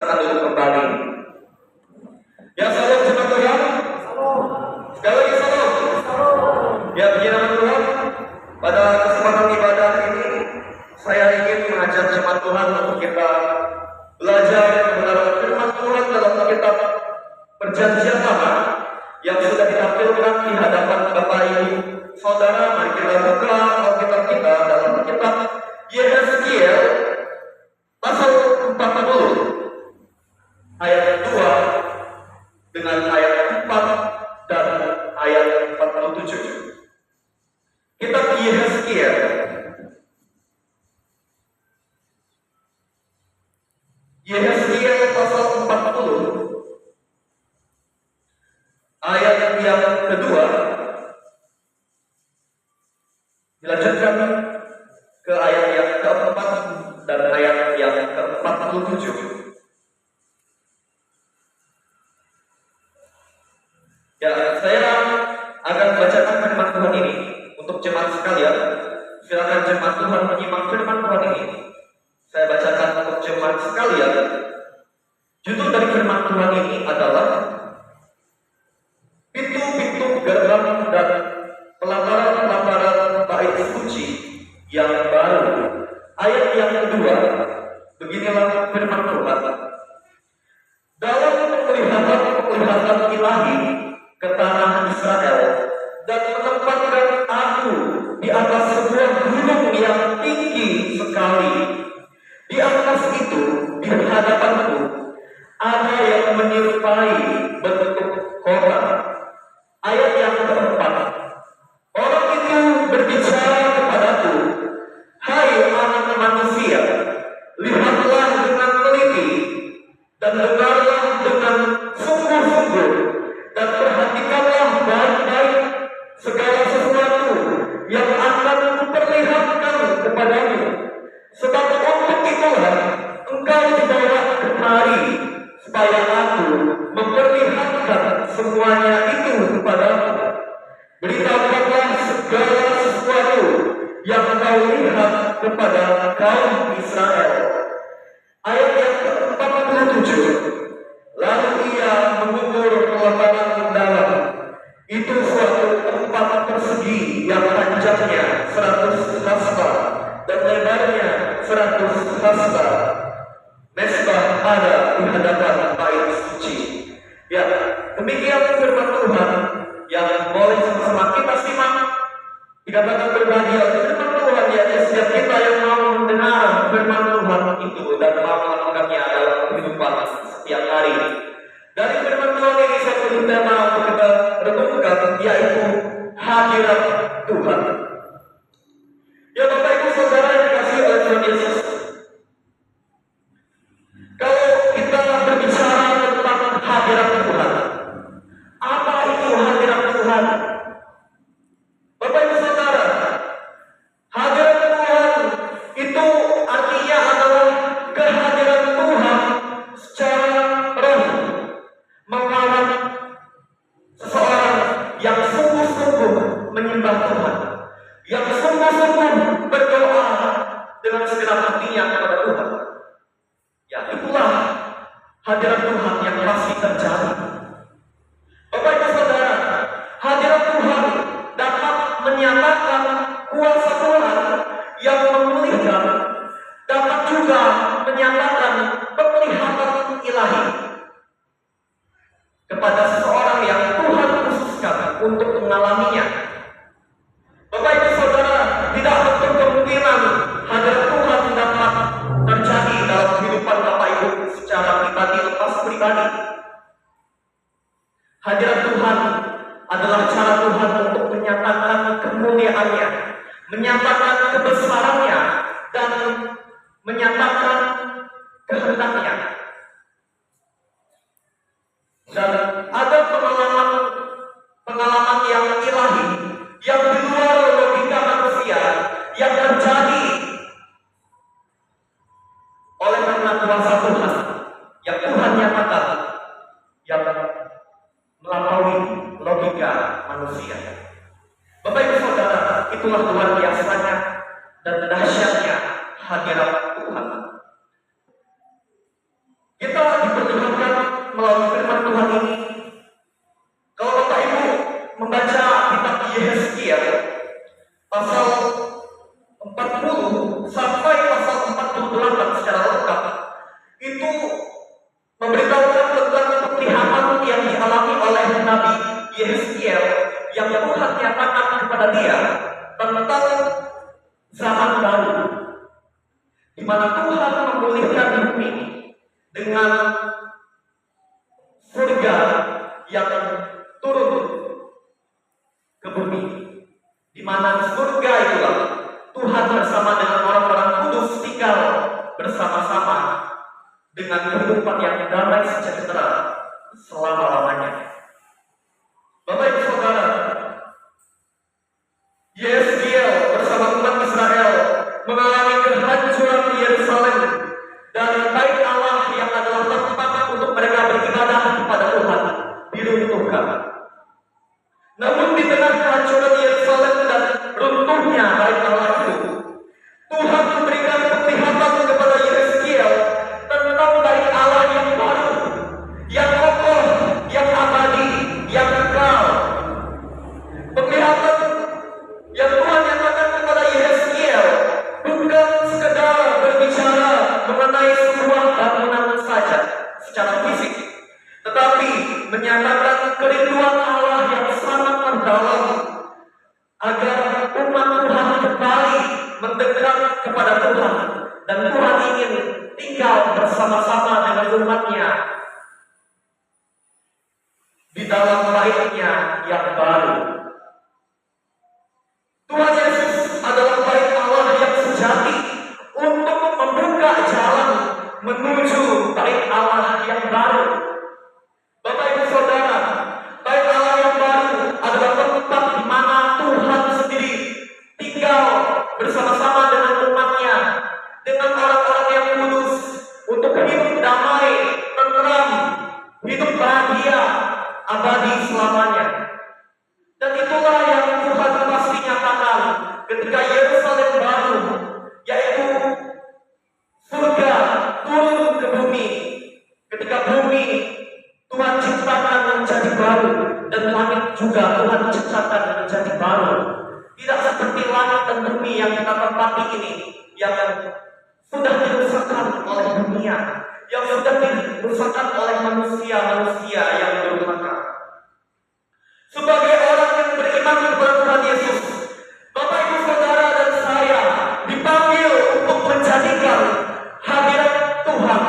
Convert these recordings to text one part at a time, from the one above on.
duduk kembali. Ya salam jemaat Tuhan. Sekali lagi salam. Ya puji nama Tuhan. Pada kesempatan ibadah ini saya ingin mengajak jemaat Tuhan untuk kita belajar kebenaran firman Tuhan dalam kitab Perjanjian Lama yang sudah ditampilkan di hadapan Bapak Ibu Saudara. Mari kita buka Alkitab kita dalam kitab Yehezkiel pasal 40 ayat 2 dengan ayat 4 dan ayat 47. Kitab Yehezkiel pasal 40 ayat yang kedua dilanjutkan ke ayat yang keempat dan ayat yang ke-47. Ya, saya akan bacakan firman Tuhan ini untuk jemaat sekalian. Silakan jemaat Tuhan menyimak firman Tuhan ini. Saya bacakan untuk jemaat sekalian. Judul dari firman Tuhan ini adalah Pintu-pintu gerbang dan pelataran-pelataran bait suci yang baru. Ayat yang kedua, beginilah firman Tuhan. Dalam penglihatan ilahi ke tanah Israel dan menempatkan aku di atas sebuah gunung yang tinggi sekali. Di atas itu, di hadapanku, ada yang menyerupai bentuk kota. Ayat yang keempat, orang itu berbicara kepadaku, hai anak manusia, lihatlah dengan teliti dan dengarlah dengan sungguh-sungguh dan perhatikanlah baik-baik segala sesuatu yang akan kuperlihatkan kepadamu, sebab untuk itulah engkau dibawa kemari, supaya aku memperlihatkan semuanya itu kepadamu. Beritahukanlah segala sesuatu yang kau lihat kepada kaum Israel. Ayat yang ke-47, lalu ia mengukur pelataran dalam. Itu suatu tempat persegi yang panjangnya 100 hasta dan lebarnya 100 hasta. Mesbah ada di hadapan bait suci. Ya, demikian firman Tuhan yang boleh sama-sama kita simak. Dikatakan berbagi firman Tuhan, yaitu setiap kita yang mau mendengar firman Tuhan itu dan mau melakukannya dalam kehidupan setiap hari. Dari firman Tuhan ini saya punya tema untuk kita renungkan, yaitu hadirat Tuhan. Ya Bapak Ibu Saudara yang dikasihi oleh Tuhan Yesus, kalau kita berbicara tentang hadirat Tuhan, apa itu hadirat Tuhan? Bapak Ibu Saudara, hadirat Tuhan itu artinya adalah kehadiran Tuhan secara roh, mengawal seseorang yang sungguh-sungguh menyembah Tuhan, yang sungguh-sungguh berdoa dengan segenap hatinya kepada Tuhan. Ya, itulah hadirat Tuhan yang pasti terjadi. Bapak Ibu Saudara, hadirat Tuhan dapat menyatakan kuasa Tuhan yang memulihkan, dapat juga menyatakan penglihatan ilahi kepada seseorang yang Tuhan khususkan untuk mengalaminya. Bapak Ibu Saudara, tidak betul kemungkinan hadirat Tuhan dapat terjadi dalam kehidupan Bapak Ibu secara pribadi lepas pribadi. Hadirat Tuhan adalah cara Tuhan untuk menyatakan kemuliaannya, menyatakan kebesarannya, dan menyatakan kehendaknya. Dan ada pengalaman yang ilahi, yang di luar logika manusia, yang terjadi oleh karena kuasa Tuhan, yang Tuhan nyatakan, yang melampaui logika manusia. Bapak Ibu Saudara, itulah luar biasanya dan dahsyatnya hadirat Tuhan. Kita itu memberitahukan tentang penglihatan yang dialami oleh Nabi Yeskiel yang Tuhan nyatakan kepada dia tentang zaman baru, di mana Tuhan memulihkan bumi dengan surga yang turun ke bumi, di mana surga itulah Tuhan bersama dengan orang-orang kudus tinggal bersama-sama dengan kehidupan yang damai sejahtera selama-lamanya. Bapak Ibu Saudara, Yeskiel bersama umat Israel mengalami kehancuran Yerusalem dan bait Allah yang adalah tempat untuk mereka beribadah kepada Tuhan diruntuhkan. Namun di tengah kehancuran Yerusalem dan runtuhnya bait Allah itu, Tuhan memberikan penglihatan kepada Yeskiel tentang bait Allah yang baru, yang kokoh, yang abadi, yang kekal. Penglihatan yang Tuhan nyatakan kepada Yeskiel bukan sekedar berbicara mengenai sebuah bangunan saja secara fisik, tetapi menyatakan kerinduan Allah yang sangat mendalam agar umat Tuhan kembali mendekat kepada Tuhan, dan Tuhan ingin tinggal bersama-sama dengan umatnya di dalam bait-Nya yang baru. Tuhan Yesus adalah bait Allah yang sejati untuk membuka jalan menuju bait Allah yang baru. Bapak Ibu Saudara, bait Allah yang baru adalah tempat di mana Tuhan sendiri tinggal bersama-sama dengan umatnya, dengan orang-orang yang kudus, untuk hidup damai, tenteram, hidup bahagia, abadi selamanya. Dan itulah yang Tuhan pasti nyatakan ketika Yerusalem baru, yaitu surga turun ke bumi. Ketika bumi Tuhan ciptakan menjadi baru, dan langit juga Tuhan ciptakan menjadi baru. Tidak seperti langit dan bumi yang kita tempati ini, yang sudah dirusakkan oleh dunia, yang sudah dirusakkan oleh manusia-manusia yang durhaka. Sebagai orang yang beriman kepada Tuhan Yesus, Bapak Ibu Saudara dan saya dipanggil untuk menjadikan hadirat Tuhan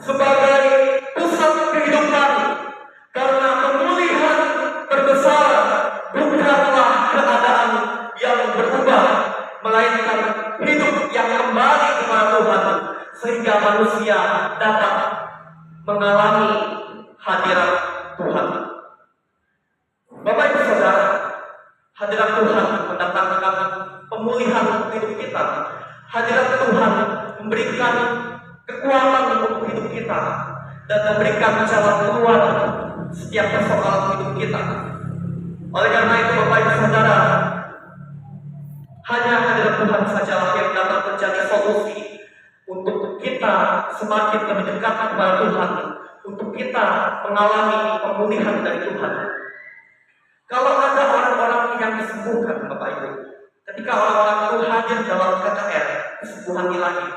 sebagai pusat kehidupan, karena pemulihan terbesar bukanlah keadaan yang berubah, melainkan hidup yang kembali kepada Tuhan, sehingga manusia dapat mengalami hadirat Tuhan. Bapak Ibu Saudara, hadirat Tuhan mendatangkan pemulihan hidup kita. Hadirat Tuhan memberikan kekuatan untuk hidup kita dan memberikan jalan keluar setiap persoalan hidup kita. Oleh karena itu, Bapak Ibu Saudara, hanya hadirat Tuhan sajalah yang dapat menjadi solusi untuk kita semakin lebih dekat kepada Tuhan, untuk kita mengalami pemulihan dari Tuhan. Kalau ada orang-orang yang disembuhkan, Bapak Ibu, ketika orang-orang itu hadir dalam KKR kesembuhan ilahi,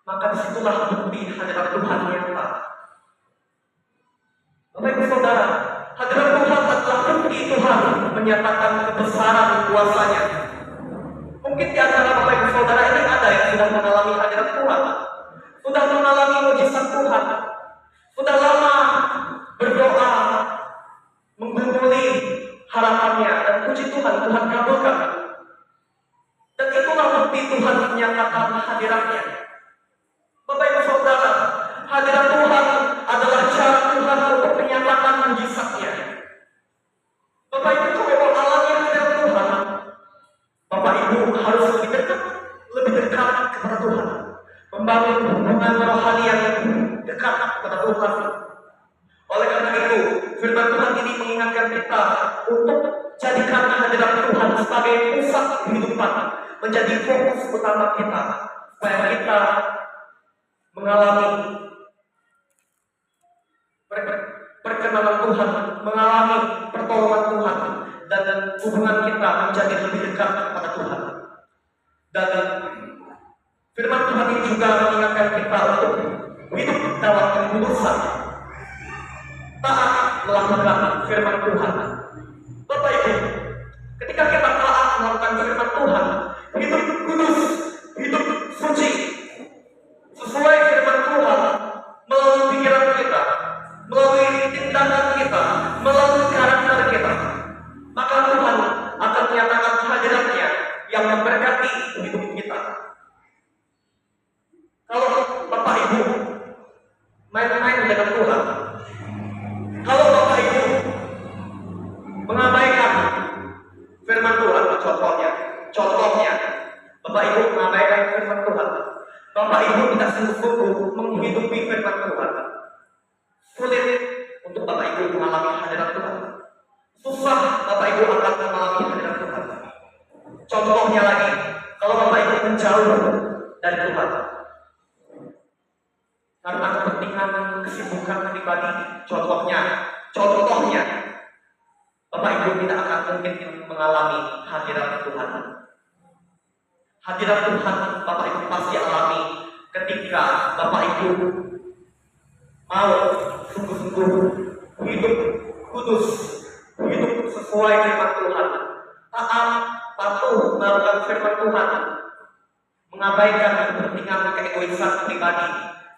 maka disitulah bukti hadirat Tuhan nyata. Bapak Ibu Saudara, hadirat Tuhan adalah bukti Tuhan menyatakan kebesaran kuasa-Nya. Mungkin di antara Bapak Ibu Saudara ini ada yang sudah mengalami hadirat Tuhan, sudah mengalami mujizat Tuhan, sudah lama berdoa, menggumuli harapannya, dan puji Tuhan, Tuhan kabulkan. Dan itulah bukti Tuhan menyatakan hadiratnya. Bapak Ibu Saudara, hadirat Tuhan adalah cara Tuhan untuk menyatakan mujizat-Nya. Bapak Ibu, kalau mau alami hadirat Tuhan, Bapak Ibu harus lebih dekat kepada Tuhan, membangun hubungan rohani yang dekat kepada Tuhan. Oleh karena itu, firman Tuhan ini mengingatkan kita untuk jadikan hadirat Tuhan sebagai pusat kehidupan, menjadi fokus utama kita, supaya kita mengalami perkenanan Tuhan, mengalami pertolongan Tuhan, dan hubungan kita menjadi lebih dekat kepada Tuhan. Dan firman Tuhan ini juga mengingatkan kita untuk hidup dalam kekudusan, taat melakukan firman Tuhan. Bapak Ibu, ketika kita taat melakukan firman Tuhan, hidup kudus, hidup suci, sesuai firman Tuhan, melalui pikiran kita, melalui tindakan kita, melalui karakter kita, maka Tuhan akan menyatakan hadiratnya yang memberkati hidup kita. Kalau Bapak Ibu main-main dengan Tuhan, kalau Bapak Ibu mengabaikan firman Tuhan, contohnya Bapak Ibu mengabaikan firman Tuhan, Bapak Ibu tidak sungguh-sungguh menghidupi firman Tuhan, sulit untuk Bapak Ibu mengalami hadirat Tuhan. Susah Bapak Ibu akan mengalami hadirat Tuhan. Contohnya lagi, kalau Bapak Ibu menjauh dari Tuhan karena kepentingan kesibukan pribadi, contohnya Bapak Ibu tidak akan mungkin mengalami hadirat Tuhan. Hadirat Tuhan Bapak Ibu pasti alami ketika Bapak Ibu mau sungguh-sungguh hidup kudus, hidup sesuai firman Tuhan, taat, patuh melakukan firman Tuhan, mengabaikan kepentingan keegoisan pribadi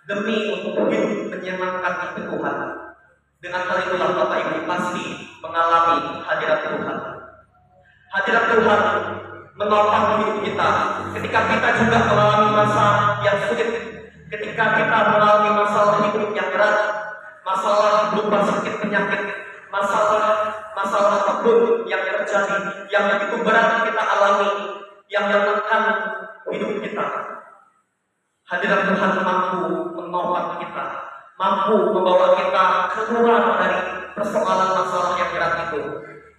demi untuk hidup menyenangkan hati Tuhan. Dengan hal itulah Bapak Ibu pasti mengalami hadirat Tuhan. Hadirat Tuhan menopang hidup kita ketika kita juga mengalami masa yang sulit, ketika kita mengalami masalah hidup yang berat, masalah berupa sakit penyakit, masalah apapun yang terjadi, yang begitu berat kita alami, yang menekan hidup kita. Hadirat Tuhan mampu menopang kita, mampu membawa kita keluar dari persoalan masalah yang berat itu.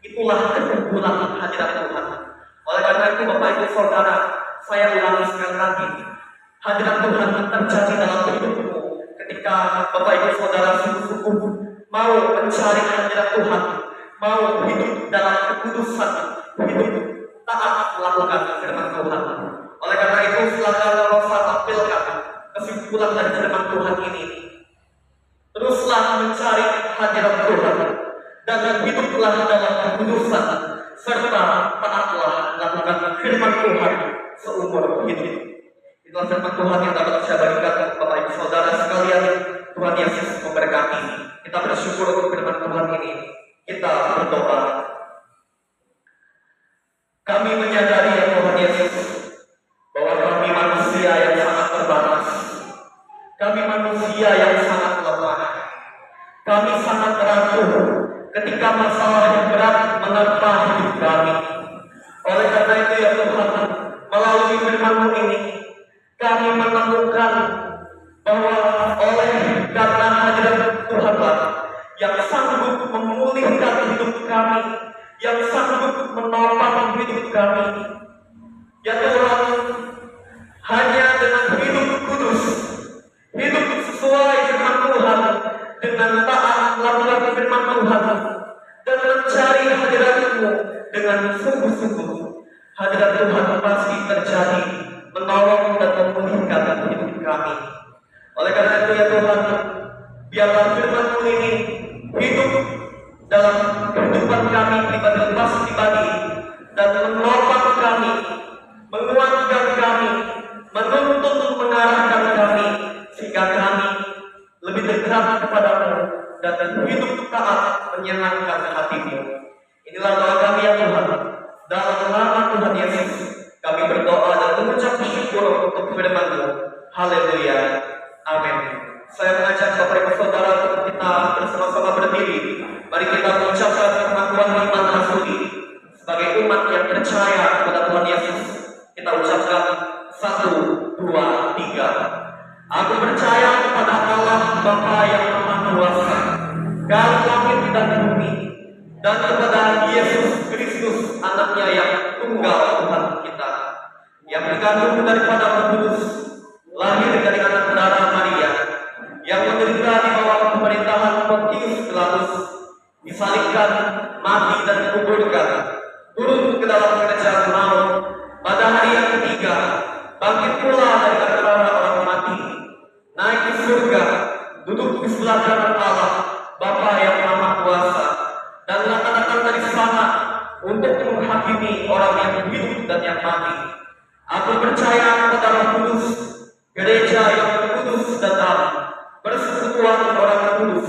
Itulah keunggulan hadirat Tuhan. Oleh karena itu Bapak Ibu Saudara, saya ulangi sekali lagi, hadirat Tuhan terjadi dalam hidupmu ketika Bapak Ibu Saudara sungguh-sungguh mau mencari hadirat Tuhan, mau hidup dalam kekudusan, hidup taat melakukan firman Tuhan. Oleh karena itu silakan Rosa tampilkan kesimpulan dari firman Tuhan ini. Teruslah mencari hadirat Tuhan dan hiduplah dalam kekudusan, serta taatlah melakukan firman Tuhan seumur hidup. Itulah firman Tuhan yang dapat saya bagikan Bapak Ibu Saudara sekalian. Tuhan Yesus memberkati. Kita bersyukur untuk firman Tuhan ini. Kita berdoa. Kami menyadari ya Tuhan Yesus, bahwa kami manusia yang sangat terbatas. Kami manusia yang sangat lemah. Kami sangat rapuh ketika masalah yang berat menerpa hidup kami. Oleh karena itu ya Tuhan, melalui firman-Mu ini, kami menemukan bahwa oleh karena hadirat Tuhanlah yang sanggup memulihkan hidup kami, yang sanggup menopang hidup kami. Ya Tuhan, hanya dengan hidup kudus, hidup sesuai firman Tuhan, dengan taat melakukan firman Tuhan, dan mencari hadirat-Mu dengan sungguh-sungguh, hadirat Tuhan pasti terjadi, menolong dan memulihkan hidup kami. Oleh karena itu ya Tuhan, biarlah firman-Mu ini hidup dalam kehidupan kami pribadi, dan menopang kami, menguatkan kami, menuntun mengarahkan kami, sehingga kami lebih dekat kepada-Mu dan hidup taat menyenangkan hati-Mu. Inilah doa kami ya Tuhan. Dalam nama Tuhan Yesus kami berdoa dan mengucap syukur untuk firman-Mu. Haleluya. Amin. Saya mengajak Bapak Ibu Saudara untuk kita bersama-sama berdiri. Mari kita mengucapkan pengakuan iman rasuli sebagai umat yang percaya kepada Tuhan Yesus. Kita ucapkan 1, 2, 3. Aku percaya kepada Allah Bapa yang Maha Kuasa, Kau langit dan bumi, dan kepada Yesus Kristus Anaknya yang tunggal Tuhan kita, yang berkandung daripada Roh Kudus, lahir dari anak darah Maria, yang menderita di bawah pemerintahan Pontius Pilatus, disalibkan, mati dan dikuburkan, turun ke dalam kerajaan maut, pada hari yang ketiga bangkit pula dari antara orang mati, naik ke surga, hadapan Allah, Bapa yang Maha Kuasa, dan akan datang dari sana untuk menghakimi orang yang hidup dan yang mati. Aku percaya kepada Roh Kudus, gereja yang kudus dan am, persekutuan orang kudus,